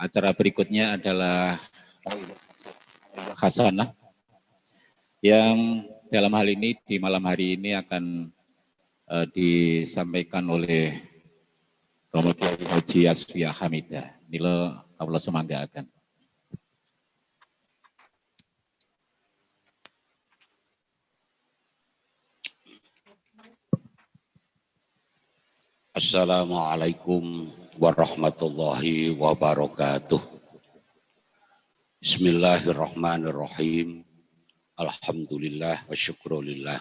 Acara berikutnya adalah Hasanah yang dalam hal ini di malam hari ini akan disampaikan oleh Romo Kiai Haji Asfia Hamidah. Nilo Allah semanggakan. Assalamualaikum warahmatullahi wabarakatuh. Bismillahirrahmanirrahim. Alhamdulillah wa syukrulillah.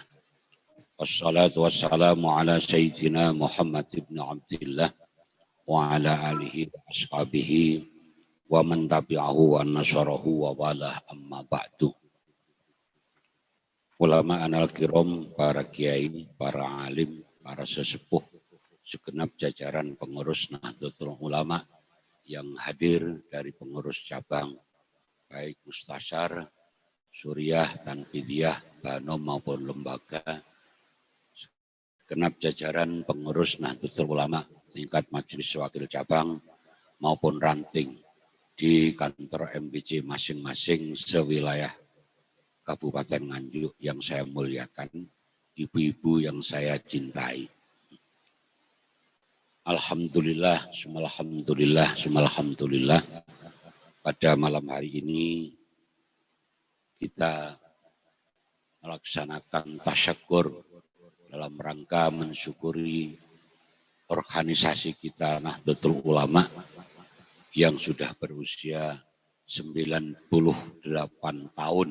Wassalatu wassalamu ala sayyidina Muhammad ibn Abdillah wa ala alihi wa ashabihi wa man tabi'ahu wa nasarahu wa wala amma ba'du. Ulama anal kiram, para kiai, para alim, para sesepuh, segenap jajaran pengurus Nahdlatul Ulama yang hadir dari pengurus cabang, baik Mustasyar, Suriah, Tanfidiyah, Banom maupun lembaga, segenap jajaran pengurus Nahdlatul Ulama tingkat majelis wakil cabang maupun ranting di kantor MBC masing-masing sewilayah Kabupaten Nganjuk yang saya muliakan, ibu-ibu yang saya cintai. Alhamdulillah, alhamdulillah, pada malam hari ini kita melaksanakan tasyakur dalam rangka mensyukuri organisasi kita Nahdlatul Ulama yang sudah berusia 98 tahun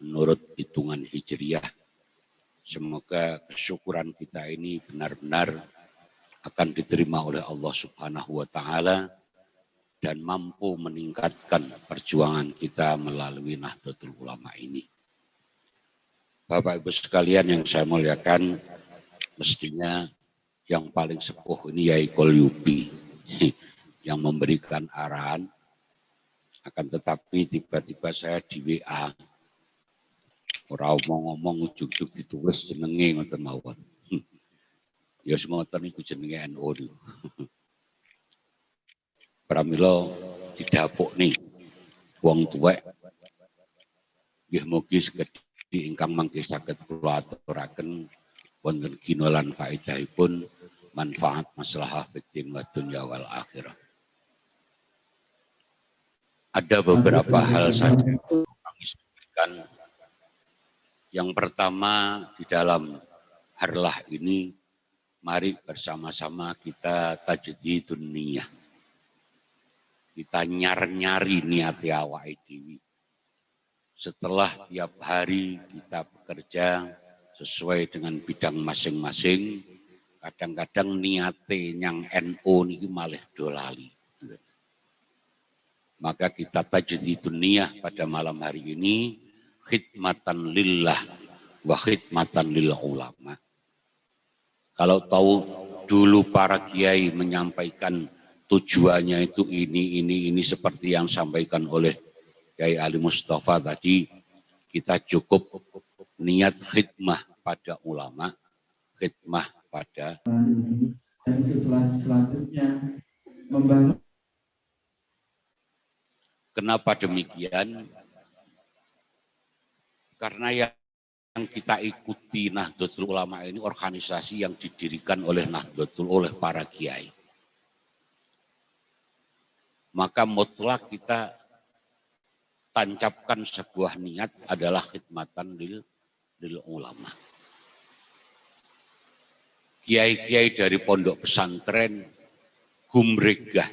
menurut hitungan Hijriyah. Semoga kesyukuran kita ini benar-benar akan diterima oleh Allah Subhanahu wa Ta'ala dan mampu meningkatkan perjuangan kita melalui Nahdlatul Ulama ini. Bapak Ibu sekalian yang saya muliakan, mestinya yang paling sepuh ini Yai Kolyubi yang memberikan arahan, akan tetapi tiba-tiba saya di WA, ora ngomong ujuk-ujuk ditulis jenenge ngoten mawon. Ya semoten iku jenenge NU. Pramila didapuk nih wong tuwek. Nggih mugi sekedhik ingkang mangke saged kula aturaken wonten gina lan faedahipun manfaat maslahah fiddin wa dunya wal akhirah. Ada beberapa hal saja yang kami sampaikan. Yang pertama, di dalam harlah ini mari bersama-sama kita tajdidun niyah. Kita nyari niat awake dhewe. Setelah tiap hari kita bekerja sesuai dengan bidang masing-masing, kadang-kadang niate yang NU niki malih dolali. Maka kita tajdidun niyah pada malam hari ini khidmatan lillah wa khidmatan lil ulama. Kalau tahu dulu para kiai menyampaikan tujuannya itu ini seperti yang disampaikan oleh Kiai Ali Mustafa tadi, kita cukup niat khidmah pada ulama, khidmah pada dan selanjutnya membangun. Kenapa demikian? Karena yang kita ikuti Nahdlatul Ulama ini organisasi yang didirikan oleh oleh para kiai. Maka mutlak kita tancapkan sebuah niat adalah khidmatan lil ulama. Kiai-kiai dari pondok pesantren gumregah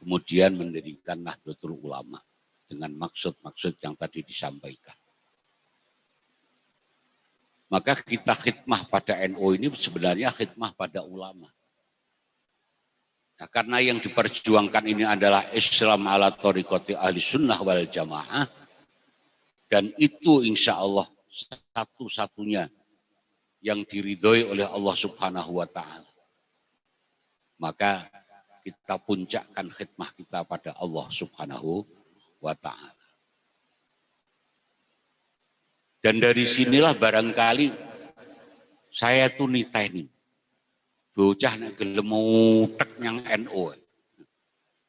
kemudian mendirikan Nahdlatul Ulama dengan maksud-maksud yang tadi disampaikan. Maka kita khidmah pada NU ini sebenarnya khidmah pada ulama. Nah, karena yang diperjuangkan ini adalah Islam ala thariqati ahli sunnah wal jamaah, dan itu insya Allah satu-satunya yang diridhoi oleh Allah Subhanahu wa Ta'ala. Maka kita puncakkan khidmah kita pada Allah Subhanahu wa Ta'ala. Dan dari sinilah barangkali saya tuh niteni bocah nek gelem utek yang NU.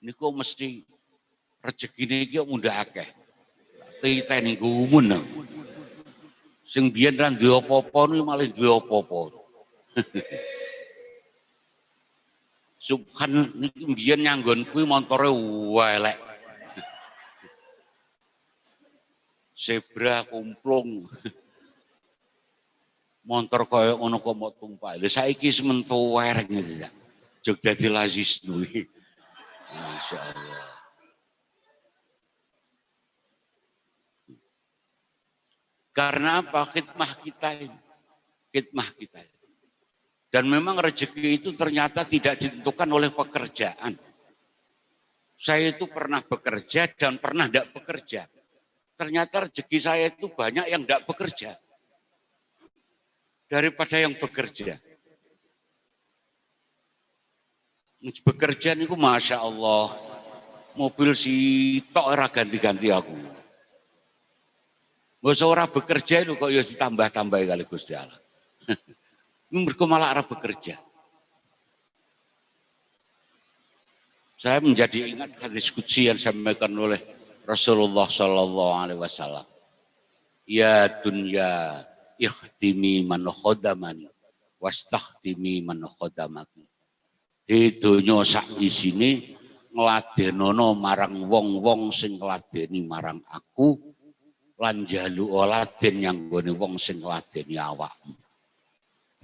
niku mesti rezekine iki mudah akeh. Titeni gumun. Sing biyen ra duwe apa-apa niku malah duwe apa-apa. Subhan niki biyen nyanggon kuwi montore elek. Zebra kumplung. Montor kaya ngono kok mau tumpah. Lha saiki sementu wereng iki. Jog dadi lazis duwe. Masyaallah. Karena apa? Khidmah kita ini. Khidmah kita ini. Dan memang rezeki itu ternyata tidak ditentukan oleh pekerjaan. Saya itu pernah bekerja dan pernah tidak bekerja. Ternyata rezeki saya itu banyak yang tidak bekerja. Daripada yang bekerja. Bekerja itu Masya Allah. Mobil si tok ora ganti-ganti aku. Gak usah orang bekerja itu kok ya ditambah-tambah kali Gusti Allah. Mereka malah arah bekerja. Saya menjadi ingat hadis qudsi yang disampaikan oleh Rasulullah SAW. Ya dunya ikhtimi man khodamani wastakhtimi man khodamaki. Di dunya sak isine ngladenono marang wong-wong sing ngladeni marang aku lan njaluk oladen nyanggone wong sing ngladeni awakmu.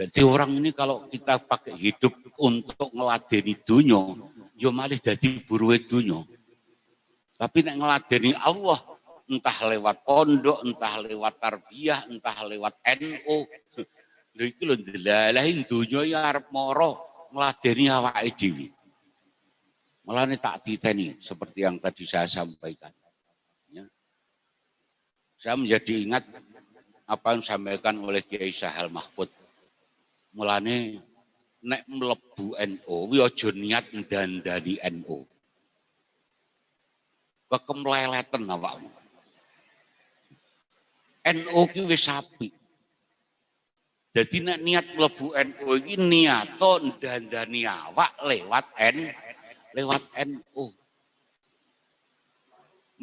Jadi orang ini kalau kita pakai hidup untuk ngeladeni dunya, yo malih dadi buruhe dunya. Tapi nek ngeladeni Allah, entah lewat pondok, entah lewat tarbiyah, entah lewat NU, lho iki lho ndelahi dunya ya arep mara ngladeni awake dhewe. Mulane tak titeni seperti yang tadi saya sampaikan. Ya. Saya menjadi ingat apa yang disampaikan oleh Kiai Sahal Mahfud. Mulane nek mlebu NU kuwi aja niat ndandani NU. Kekemleleten awakmu. NU ki wis apik. Jadi nek niat mlebu NU iki niato ndandani awak lewat NU.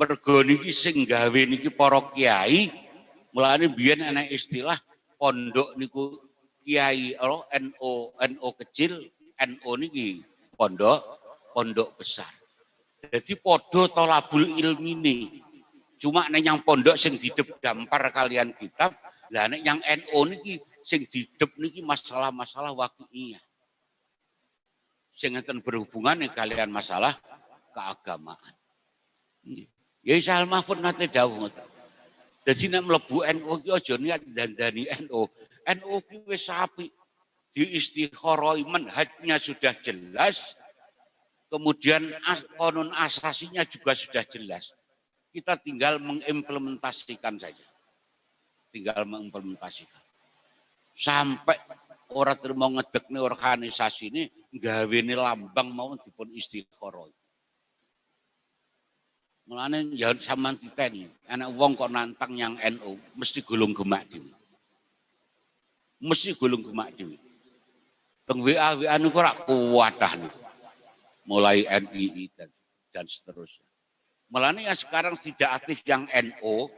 Mergo niki sing gawe niki para kiai, mulane biyen ana istilah pondok niku kiai NU kecil, NU niki pondok besar. Jadi podo tolabul ilmi nih. Cuma nek yang pondok sing didep dampar kalian kitab, lah nek yang NU niki sing didep niki masalah-masalah waqi'iyah. Sing enten berhubungan dengan kalian masalah keagamaan. Ya Sahal Mahfud nate dawuh ngoten. Dadi nek mlebu NU ki aja niat dandani NU. NU ki wis apik. Di istikharoi manhajnya sudah jelas. Kemudian konon asasinya juga sudah jelas. Kita tinggal mengimplementasikan saja. Tinggal mengimplementasikan. Sampai orang terima ngedekne organisasi ini gawene lambang mau dipun istikharoi. Mulane ya sampean titeni, anak wong kok nantang yang NU mesti gulung gemak dhewe. Mesti gulung gemak dhewe. Teng WA niku ora kuwadah niku. Mulai NII dan seterusnya. Mulane yang sekarang tidak aktif yang NU,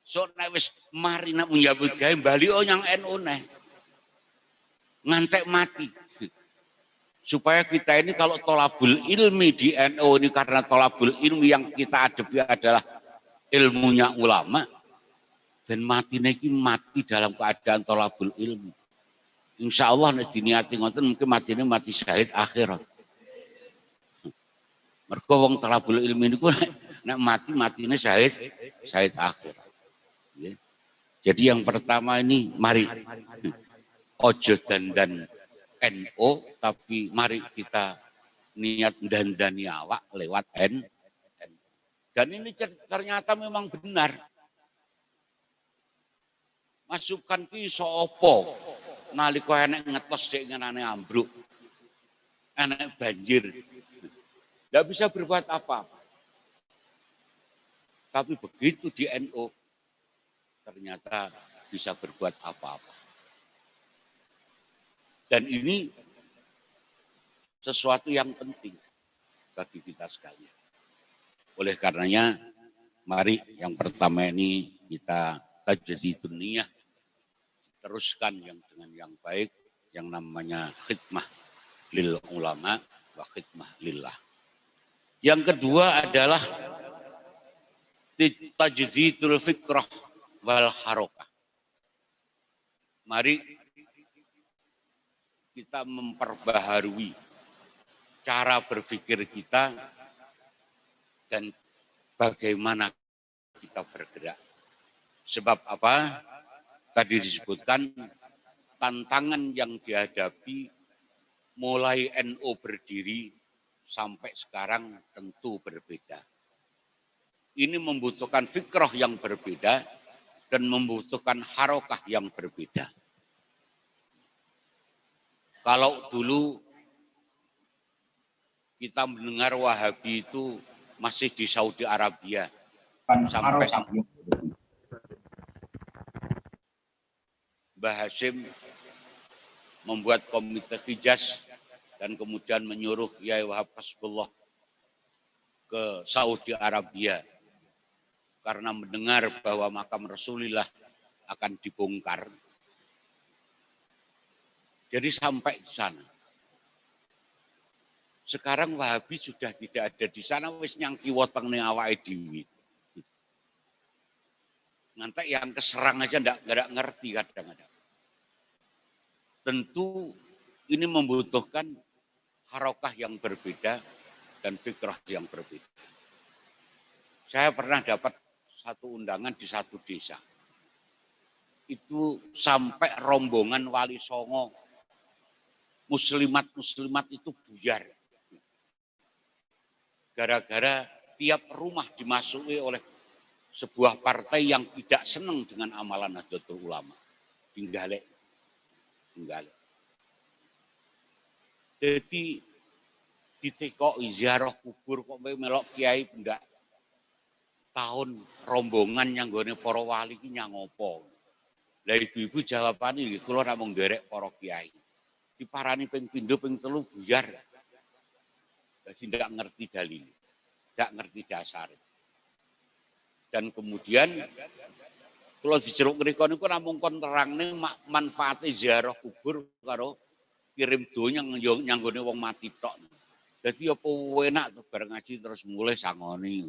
so nek wis mari nek menyambut gawe bali yang NU neh. Ngantek mati. Supaya kita ini kalau tolabul ilmi di NU ini karena tolabul ilmi yang kita hadapi adalah ilmunya ulama dan mati ini mati dalam keadaan tolabul ilmi. Insya Allah nek diniati ngoten mungkin mati ini mati syahid akhirat. Mergo wong tolabul ilmi niku nek mati ini syahid akhirat. Jadi yang pertama ini mari ojo dandan NU, tapi mari kita niat dandani awak lewat NU. Dan ini ternyata memang benar. Masukan ki sapa nalika enek ngetos dek ngenane ambruk. Enek banjir. Tidak bisa berbuat apa-apa. Tapi begitu di NU ternyata bisa berbuat apa-apa. Dan ini sesuatu yang penting. bagi kita sekalian. Oleh karenanya, mari yang pertama ini kita tajdidun niyah, teruskan yang dengan yang baik, yang namanya khidmah lil ulama wa khidmah lillah. Yang kedua adalah tajdidul fikrah wal harokah. Mari kita memperbaharui cara berpikir kita dan bagaimana kita bergerak. Sebab apa? Tadi disebutkan tantangan yang dihadapi mulai NU berdiri sampai sekarang tentu berbeda. Ini membutuhkan fikrah yang berbeda dan membutuhkan harokah yang berbeda. Kalau dulu kita mendengar Wahabi itu masih di Saudi Arabia sampai Mbah Hashim membuat komite Hijaz dan kemudian menyuruh Yai Wahab Hasbullah ke Saudi Arabia karena mendengar bahwa makam Rasulullah akan dibongkar. Jadi sampai di sana. Sekarang Wahabi sudah tidak ada di sana, wis nyangki woteng ning awake dhewe. Nanti yang keserang aja enggak ngerti kadang-kadang. Tentu ini membutuhkan harokah yang berbeda dan fikrah yang berbeda. Saya pernah dapat satu undangan di satu desa. Itu sampai rombongan Wali Songo, muslimat itu buyar. Gara-gara tiap rumah dimasuki oleh sebuah partai yang tidak senang dengan amalan Nahdlatul Ulama. Tinggalek. Jadi ditekoki ziarah kubur kok melok kiai ndak tahun rombongan yang nggone para wali ki nyang apa. Lah ibu-ibu jawabane nggih kula namung nderek para kiai. Diparani ping pindho ping telu buyar. Jadi tidak ngerti dalil, tidak ngerti dasar. Dan kemudian kalau di jeruk mereka niku namung kon terangne manfaate ziarah kubur karo kirim donya nyanggone wong mati tok. Dadi apa enak tuh bareng ngaji terus mulai sangoni.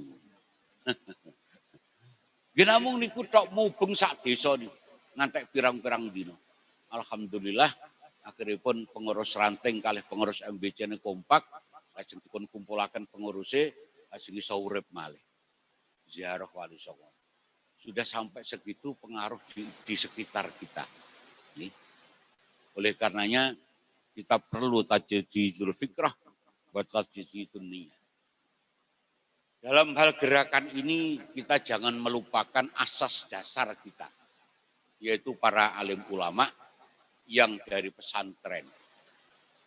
Nggih namung niku tok mubeng sak desa niku ngantek pirang-pirang dina. Alhamdulillah akhiripun pengurus ranting kalih pengurus MBC ne kompak. Lajeng dipun kumpulaken pengurusnya, lajeng iso urip malih. Ziarah Wali Songo. Sudah sampai segitu pengaruh di sekitar kita. Nih. Oleh karenanya kita perlu tajdidul fikrah buat tajdidun niyah. Dalam hal gerakan ini kita jangan melupakan asas dasar kita, yaitu para alim ulama yang dari pesantren.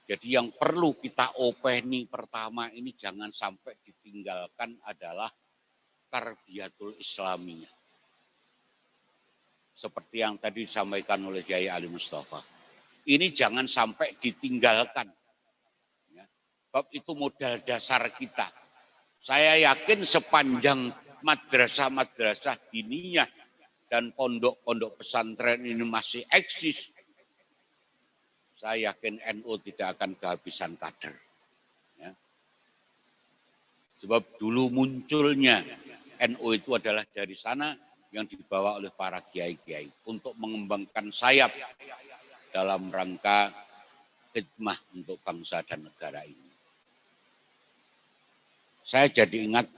Jadi yang perlu kita openi pertama ini jangan sampai ditinggalkan adalah tarbiyatul islamiyah. Seperti yang tadi disampaikan oleh Kiai Ali Mustafa. Ini jangan sampai ditinggalkan. Ya. Sebab itu modal dasar kita. Saya yakin sepanjang madrasah-madrasah diniyah dan pondok-pondok pesantren ini masih eksis, saya yakin NU tidak akan kehabisan kader. Ya. Sebab dulu munculnya NU itu adalah dari sana yang dibawa oleh para kiai-kiai untuk mengembangkan sayap dalam rangka khidmah untuk bangsa dan negara ini. Saya jadi ingat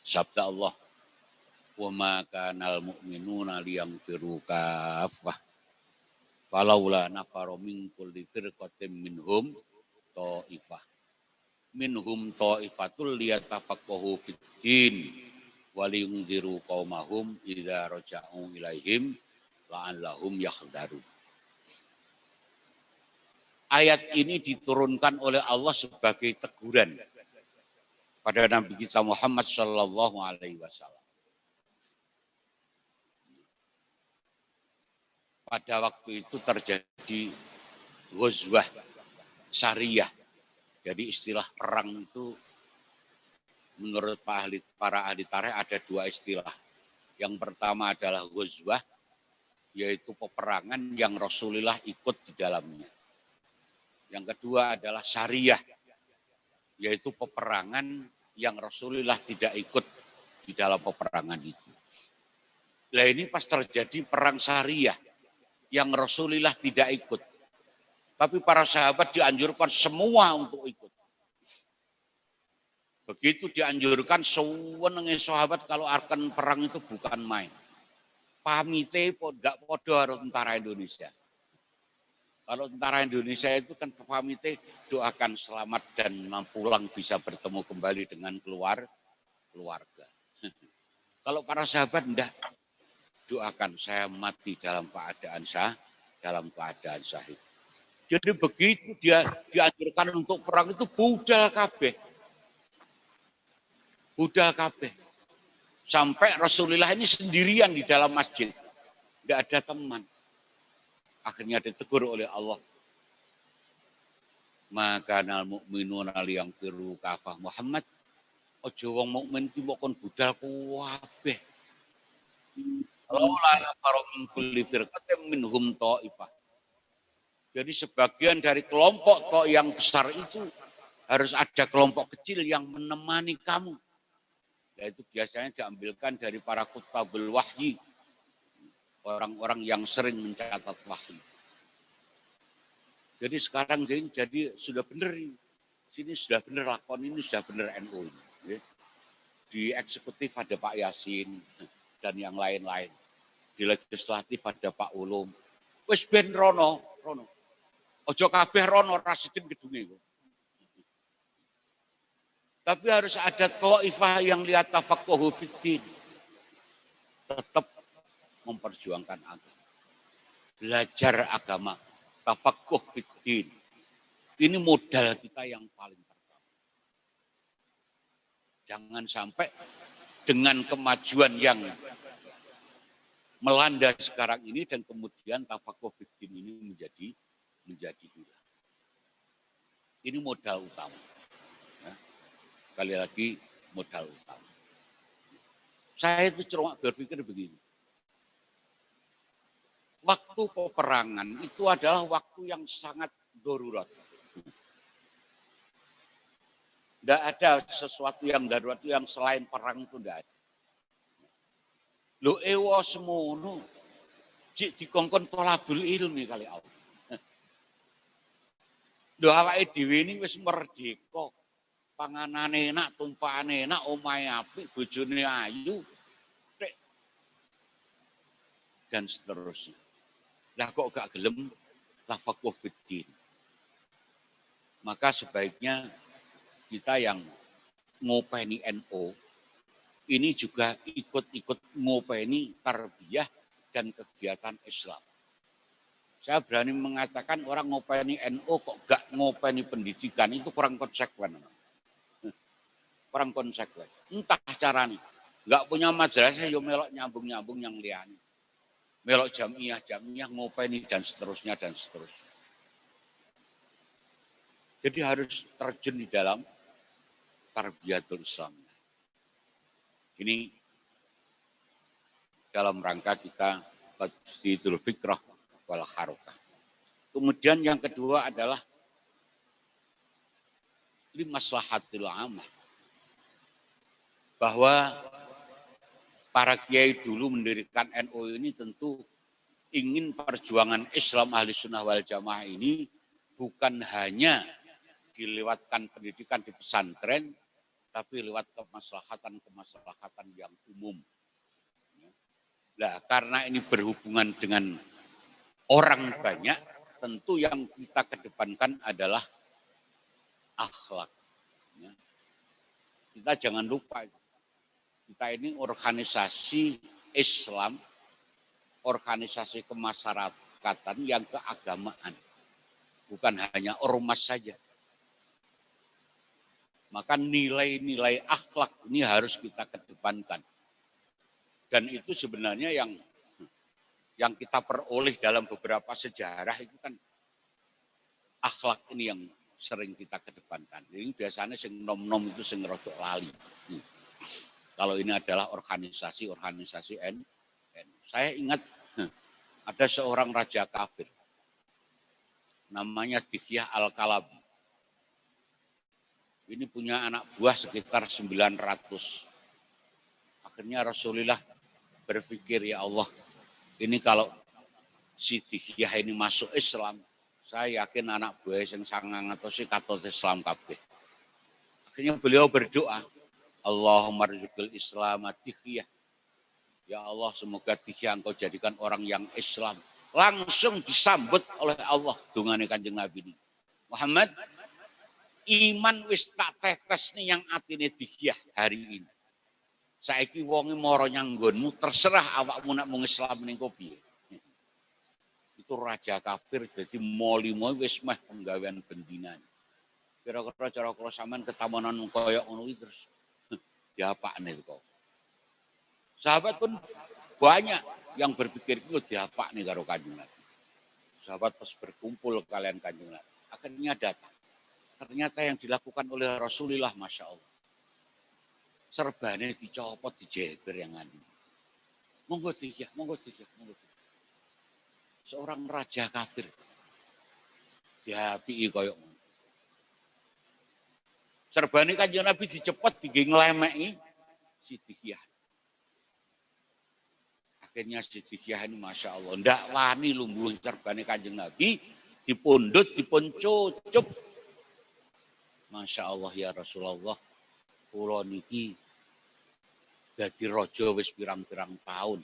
sabda Allah, "Wa ma kanal mu'minuna liyanfiru kaffah. Falaula nafaro min kulli firqatin minhum ta'ifah. Minhum ta'ifatul liyatafaqahu fid-din wa liyunziru qaumahum idza raja'u ilaihim la'allahum yahdharun." Ayat ini diturunkan oleh Allah sebagai teguran pada Nabi kita Muhammad sallallahu alaihi wasallam. Pada waktu itu terjadi ghazwah Sariyah Jadi istilah perang itu menurut para ahli tarikh ada dua istilah. Yang pertama adalah ghazwah, yaitu peperangan yang Rasulullah ikut di dalamnya. Yang kedua adalah syariah, yaitu peperangan yang Rasulullah tidak ikut di dalam peperangan itu. Nah ini pas terjadi perang syariah yang Rasulullah tidak ikut. Tapi para sahabat dianjurkan semua untuk ikut. Begitu dianjurkan, sewenenge sahabat kalau akan perang itu bukan main. Pamite nggak podo harus tentara Indonesia. Kalau tentara Indonesia itu kan pamite doakan selamat dan pulang bisa bertemu kembali dengan keluarga. Kalau para sahabat enggak, doakan saya mati dalam keadaan syahid. Jadi begitu dia dianjurkan untuk perang itu budal kabeh. Sampai Rasulullah ini sendirian di dalam masjid. Tidak ada teman. Akhirnya ditegur oleh Allah. Maka nal mukminuna liyangfiru kafah Muhammad. Ojo wong mukmin ki mok kon budal kabeh. Laula nafaru min kulli firqatin minhum ta'ifah. Jadi sebagian dari kelompok yang besar itu harus ada kelompok kecil yang menemani kamu. Yaitu biasanya diambilkan dari para kutabul wahyi, orang-orang yang sering mencatat wahyu. Jadi sekarang jadi sudah benar ini. Sini sudah benar lakon ini, sudah benar NU ini. Ya. Di eksekutif ada Pak Yasin dan yang lain-lain. Di legislatif ada Pak Ulum. Wes ben rono. Ojo kabeh rono Rasidin gedunge. Tapi harus ada ta'ifah yang lihat tafaqquhu fiddin. Tetap memperjuangkan agama. Belajar agama. Tafaqquh fiddin. Ini modal kita yang paling pertama. Jangan sampai dengan kemajuan yang melanda sekarang ini dan kemudian tafaqquh fiddin ini menjadi hilang. Ini modal utama. Sekali lagi modal utama. Saya itu cuma berpikir begini. Waktu peperangan itu adalah waktu yang sangat darurat. Tidak ada sesuatu yang darurat yang selain perang itu tidak ada. Lo ewa semono, cik dikongkon tolabul ilmi kali Allah. Lo awake dhewe ini wis merdeka. Panganane enak, tumpakane enak, omahe apik, bojone ayu, dan seterusnya. Lah kok gak gelem tafaqquh fiddin. Maka sebaiknya kita yang ngopeni NU ini juga ikut ngopeni tarbiyah dan kegiatan Islam. Saya berani mengatakan orang ngopeni NU kok gak ngopeni pendidikan itu kurang konsekuen. Kurang konsekuen. Entah caranya. Enggak punya madrasah, yo melok nyambung-nyambung yang liane. Melok jamiah ngopeni dan seterusnya. Jadi harus terjun di dalam tarbiyatul Islam. Ini dalam rangka kita tajdidul fikrah wal harokah. Kemudian yang kedua adalah limaslahatil amah. Bahwa para kiai dulu mendirikan NU ini tentu ingin perjuangan Islam ahli sunnah wal jamaah ini bukan hanya dilewatkan pendidikan di pesantren, tapi lewat kemaslahatan yang umum. Nah, karena ini berhubungan dengan orang banyak, tentu yang kita kedepankan adalah akhlak. Kita jangan lupa, kita ini organisasi Islam, organisasi kemasyarakatan yang keagamaan. Bukan hanya ormas saja. Maka nilai-nilai akhlak ini harus kita kedepankan. Dan itu sebenarnya yang kita peroleh dalam beberapa sejarah itu kan akhlak ini sering kita kedepankan. Ini biasanya sing nom-nom itu sing rodok lali. Kalau ini adalah organisasi NU. Saya ingat ada seorang raja kafir. Namanya Dihyah Al-Kalabi. Ini punya anak buah sekitar 900. Akhirnya Rasulullah berpikir, ya Allah, ini kalau si Dihyah ini masuk Islam, saya yakin anak buah yang sangang atau si katut Islam kabeh. Akhirnya beliau berdoa, Allahumma rizqil Islam Dihyah. Ya Allah, semoga Dihyah engkau jadikan orang yang Islam. Langsung disambut oleh Allah dungane Kanjeng Nabi ini. Muhammad, iman wis tak tetes nih yang atine Dihyah hari ini. Saiki wonge mara nyanggonmu, terserah awakmu nak mung Islam ning kopi. Itu raja kafir dadi molimo wis meh penggawean bendinan. Kira-kira cara kula sampean ketamanan kaya ngono iki terus diapakne kok. Sahabat pun banyak yang berpikir itu diapakne karo Kanjeng Nabi. Sahabat pas berkumpul kalian Kanjeng Nabi. Akhirnya datang. Ternyata yang dilakukan oleh Rasulullah, Masya Allah. Serbane dicopot, dijeber yang anu. Monggo Dihyah. Seorang raja kafir. Diapiki koyo ngono. Serbane Kanjeng Nabi dicepot, diengge nglemeki si Dihyah. Akhirnya si Dihyah ini Masya Allah. Ndak wani lungguh serbane Kanjeng Nabi. Dipundhut, dipun cucup. Masya Allah ya Rasulullah, kula niki dadi raja wis pirang-pirang tahun.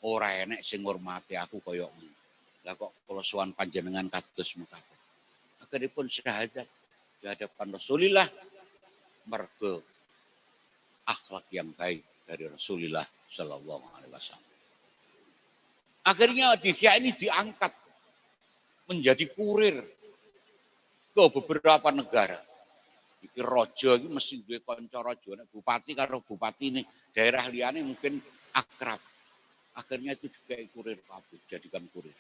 Ora enek sing ngurmati aku kaya ngene. Lah kok kula sowan panjenengan kados mekaten. Akhiripun syahadat di hadapan Rasulullah mergo akhlak yang baik dari Rasulullah sallallahu alaihi wasallam. Akhirnya Dihyah ini diangkat menjadi kurir ke beberapa negara. Iki raja iki mesti duwe kanca raja, nek bupati karo bupati ini daerah liyane mungkin akrab. Akhirnya itu juga kurir kabeh, jadikan kurir.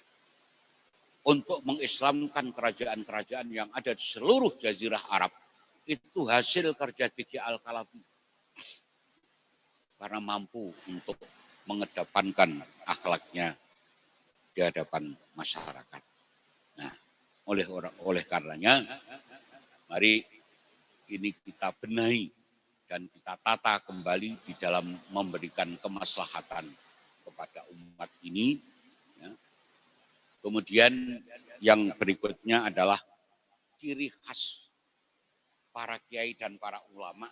Untuk mengislamkan kerajaan-kerajaan yang ada di seluruh jazirah Arab. Itu hasil kerja Dihyah Al-Kalabi. Karena mampu untuk mengedepankan akhlaknya di hadapan masyarakat. Nah, oleh karenanya mari ini kita benahi dan kita tata kembali di dalam memberikan kemaslahatan kepada umat ini. Ya. Kemudian yang berikutnya adalah ciri khas para kiai dan para ulama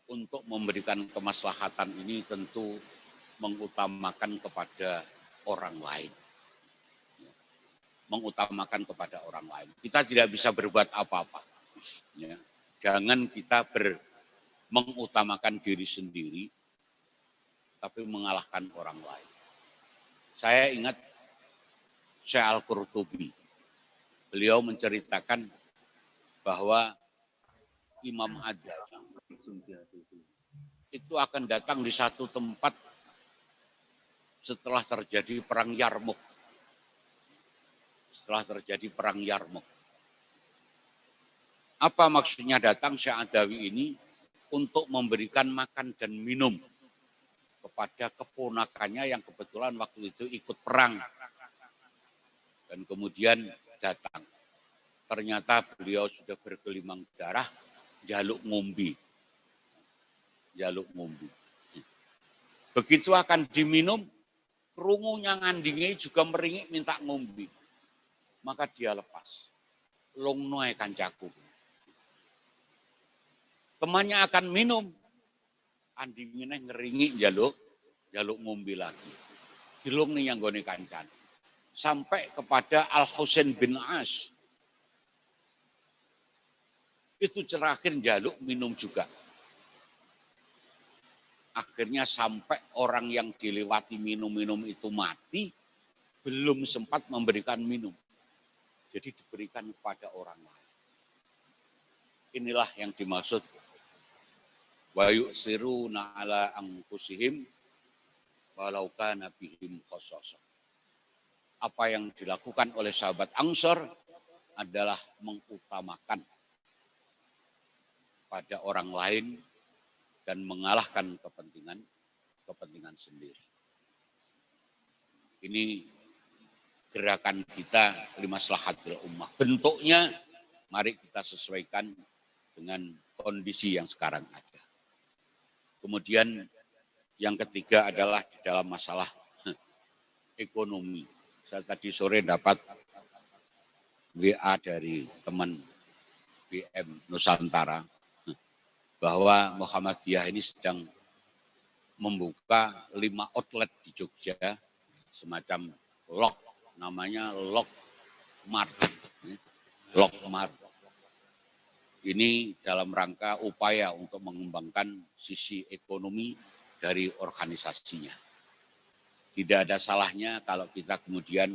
untuk memberikan kemaslahatan ini tentu mengutamakan kepada orang lain. Mengutamakan kepada orang lain. Kita tidak bisa berbuat apa-apa. Ya. Jangan kita mengutamakan diri sendiri, tapi mengalahkan orang lain. Saya ingat Syekh Al-Qurtubi. Beliau menceritakan bahwa Imam Adzali itu akan datang di satu tempat setelah terjadi perang Yarmuk. Setelah terjadi perang Yarmuk. Apa maksudnya datang Syekh Adawi ini? Untuk memberikan makan dan minum kepada keponakannya yang kebetulan waktu itu ikut perang. Dan kemudian datang. Ternyata beliau sudah bergelimang darah, jaluk ngombe. Begitu akan diminum, krungunya ngandingi juga meringik minta ngombe. Maka dia lepas. Lungnoe kancaku. Temannya akan minum, andingine ngeringi jaluk ngombe lagi. Dilung nih yang gone kancan. Sampai kepada Al-Husain bin As. Itu terakhir jaluk minum juga. Akhirnya sampai orang yang dilewati minum-minum itu mati, belum sempat memberikan minum. Jadi diberikan kepada orang lain. Inilah yang dimaksud wa yu'siruna ala anfusihim walau kana bihim khasasah. Apa yang dilakukan oleh sahabat Ansor adalah mengutamakan pada orang lain dan mengalahkan kepentingan sendiri. Ini gerakan kita limaslahatil ummah. Bentuknya mari kita sesuaikan dengan kondisi yang sekarang ada. Kemudian yang ketiga adalah di dalam masalah ekonomi. Saya tadi sore dapat WA dari teman BM Nusantara bahwa Muhammadiyah ini sedang membuka 5 outlet di Jogja, semacam namanya Lokmart. Lokmart. Ini dalam rangka upaya untuk mengembangkan sisi ekonomi dari organisasinya. Tidak ada salahnya kalau kita kemudian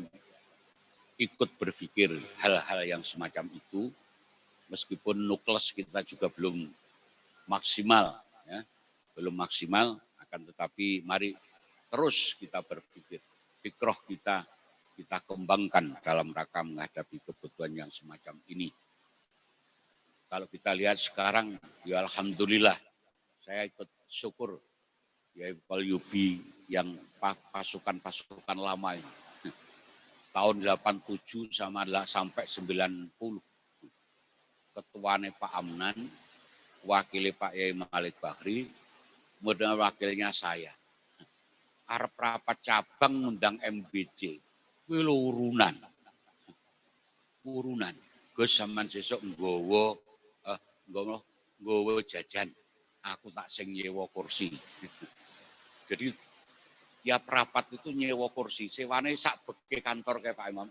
ikut berpikir hal-hal yang semacam itu, meskipun nukles kita juga belum maksimal, ya, belum maksimal, akan tetapi mari terus kita berpikir, fikroh kita kembangkan dalam rangka menghadapi kebutuhan yang semacam ini. Kalau kita lihat sekarang, ya alhamdulillah, saya ikut syukur ya Walyubi yang pasukan-pasukan lama ini. Tahun 87 sampai 90. Ketuanya Pak Amnan, wakilnya Pak Yai Malik Bahri, kemudian wakilnya saya. Arep rapat cabang ngundang MBC. Kuwi urunan. Gus sampean sesuk nggawa jajan. Aku tak sing nyewa kursi. Jadi tiap rapat itu nyewa kursi. Sewane sak beke kantor kayak Pak Imam.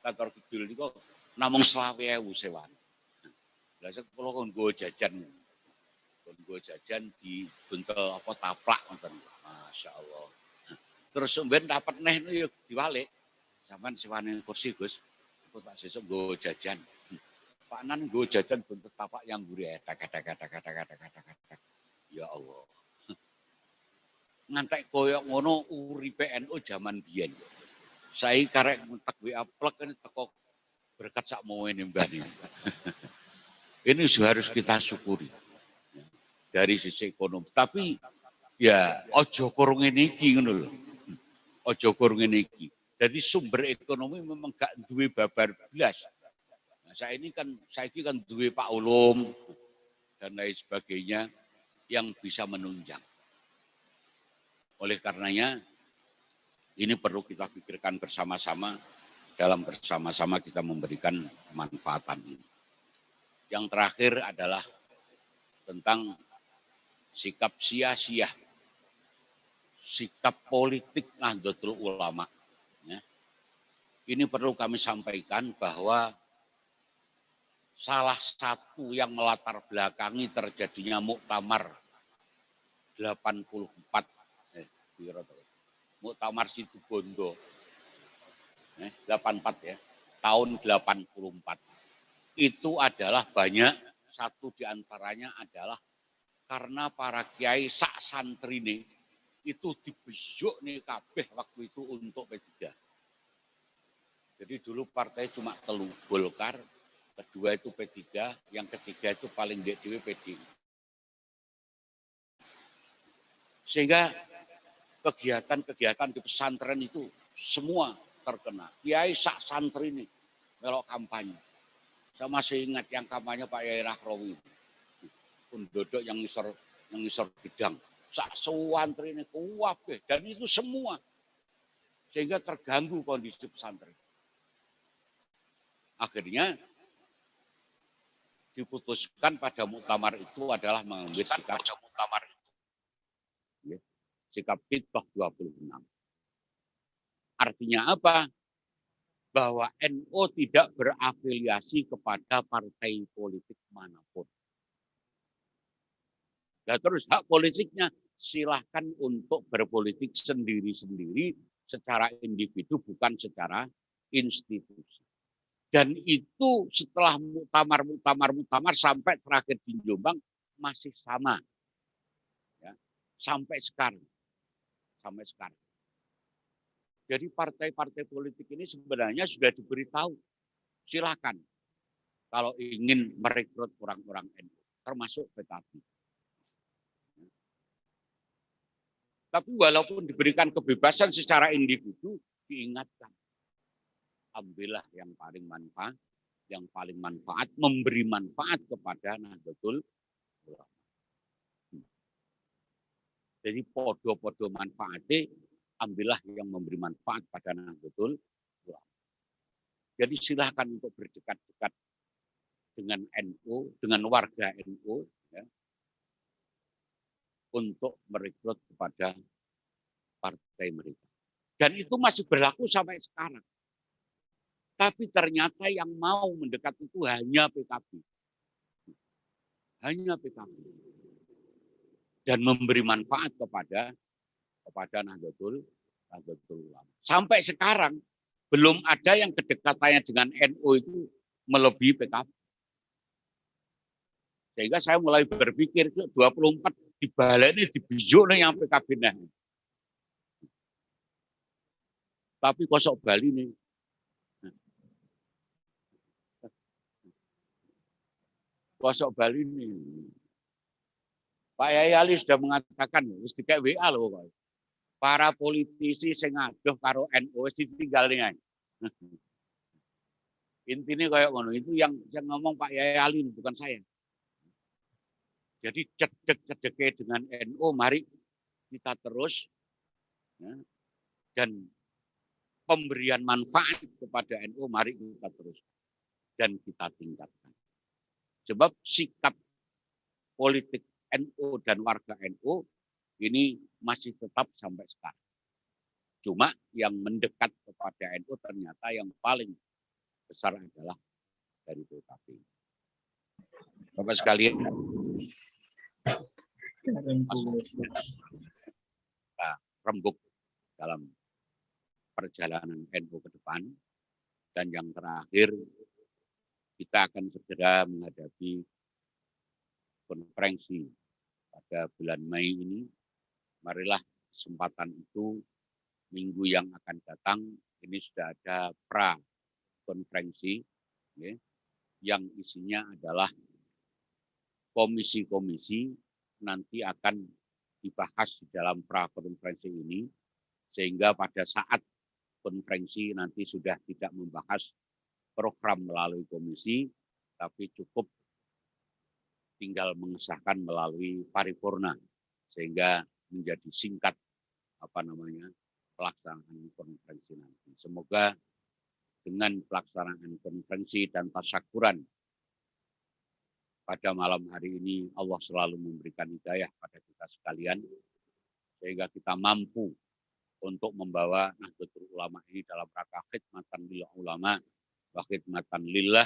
Kantor kidul niku namung 20.000 sewane. Lah sik kula kon nggawa jajan. Kon nggawa jajan di buntel apa taplak ngoten. Masyaallah. Terus sampeyan dapat neh yo diwalik. Sampeyan sewane kursi Gus. Aku tak sesuk nggawa jajan. Pak Nan nggawa jajan buntel taplak yang mburi kata. Ya Allah. Ngantek koyok ngono uripe NU zaman biyen. Saiki karek ngetek WA plek ini teko berkat sak moene mbah ini. Ini harus kita syukuri dari sisi ekonomi. Tapi ya ojo kurung ngene iki ngono lho. Ojo kurung ngene iki. Jadi sumber ekonomi memang gak duwe babar blas. Nah, saiki kan duwe Pak Ulum dan lain sebagainya yang bisa menunjang. Oleh karenanya, ini perlu kita pikirkan bersama-sama, dalam bersama-sama kita memberikan kemanfaatan ini. Yang terakhir adalah tentang sikap sia-sia, sikap politik Nahdlatul Ulama. Ya. Ini perlu kami sampaikan bahwa salah satu yang melatar belakangi terjadinya Muktamar 84, Muktamar Situbondo 84 ya, tahun 84. Itu adalah banyak, satu diantaranya adalah karena para kiai sak santrine itu dibejuk nih kabeh waktu itu untuk P3. Jadi dulu partai cuma telu, Golkar, kedua itu P3, yang ketiga itu paling dhewe PDI. Sehingga kegiatan-kegiatan di pesantren itu semua terkena. Kiai sak santri ini melok kampanye. Saya masih ingat yang kampanye Pak Yai Rahrawi. Penduduk yang ngisor gedang. Sak santri ini kuwabeh. Dan itu semua. Sehingga terganggu kondisi pesantren. Akhirnya diputuskan pada muktamar itu adalah mengambil sikap Hitoh 26. Artinya apa? Bahwa NU tidak berafiliasi kepada partai politik manapun. Nah, terus hak politiknya silahkan untuk berpolitik sendiri-sendiri secara individu, bukan secara institusi. Dan itu setelah muktamar sampai terakhir di Jombang masih sama. Ya, sampai sekarang. Jadi partai-partai politik ini sebenarnya sudah diberitahu, silakan kalau ingin merekrut orang-orang NU, termasuk PKB. Tapi walaupun diberikan kebebasan secara individu, diingatkan, ambillah yang paling manfaat, memberi manfaat kepada Nahdlatul Ulama. Jadi podo-podo manfaatnya, ambillah yang memberi manfaat pada Nahdlatul Ulama. Jadi silahkan untuk berdekat-dekat dengan NU, dengan warga NU, ya, untuk merekrut kepada partai mereka. Dan itu masih berlaku sampai sekarang. Tapi ternyata yang mau mendekat itu hanya PKB. Hanya PKB. Dan memberi manfaat kepada Nahdlatul Ulama. Sampai sekarang belum ada yang kedekatannya dengan NU itu melebihi PKB. Sehingga saya mulai berpikir 24 dibalik ini dibijuk nih yang PKB nah. Tapi kosok Bali nih. Kosok Bali nih. Pak Yai Ali sudah mengatakan, wis dikek WA loh, para politisi sing adoh karo NU wis ditinggal nih. Intinya kayak ngono, itu yang ngomong Pak Yai Ali bukan saya. Jadi cedek-cedeknya dengan NU, mari kita terus, ya, dan pemberian manfaat kepada NU, mari kita terus dan kita tingkatkan. Sebab sikap politik NU dan warga NU ini masih tetap sampai sekarang. Cuma yang mendekat kepada NU ternyata yang paling besar adalah dari PKB. Bapak sekalian, kita rembuk dalam perjalanan NU ke depan, dan yang terakhir kita akan segera menghadapi konferensi pada bulan Mei ini. Marilah kesempatan itu minggu yang akan datang ini sudah ada pra konferensi, ya, yang isinya adalah komisi-komisi nanti akan dibahas di dalam pra-konferensi ini, sehingga pada saat konferensi nanti sudah tidak membahas program melalui komisi, tapi cukup tinggal mengesahkan melalui paripurna, sehingga menjadi singkat pelaksanaan konferensi nanti. Semoga dengan pelaksanaan konferensi dan tasyakuran pada malam hari ini, Allah selalu memberikan hidayah pada kita sekalian, sehingga kita mampu untuk membawa Nahdlatul Ulama ini dalam rangka khidmatan lil ulama wa khidmatan lillah,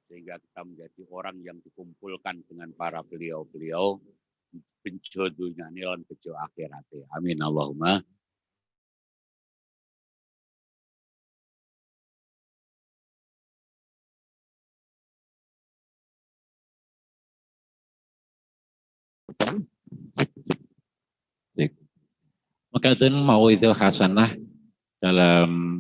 sehingga kita menjadi orang yang dikumpulkan dengan para beliau-beliau bejo dunya lan bejo akhirate. Amin Allahumma. Maka itu mau itu hasanah dalam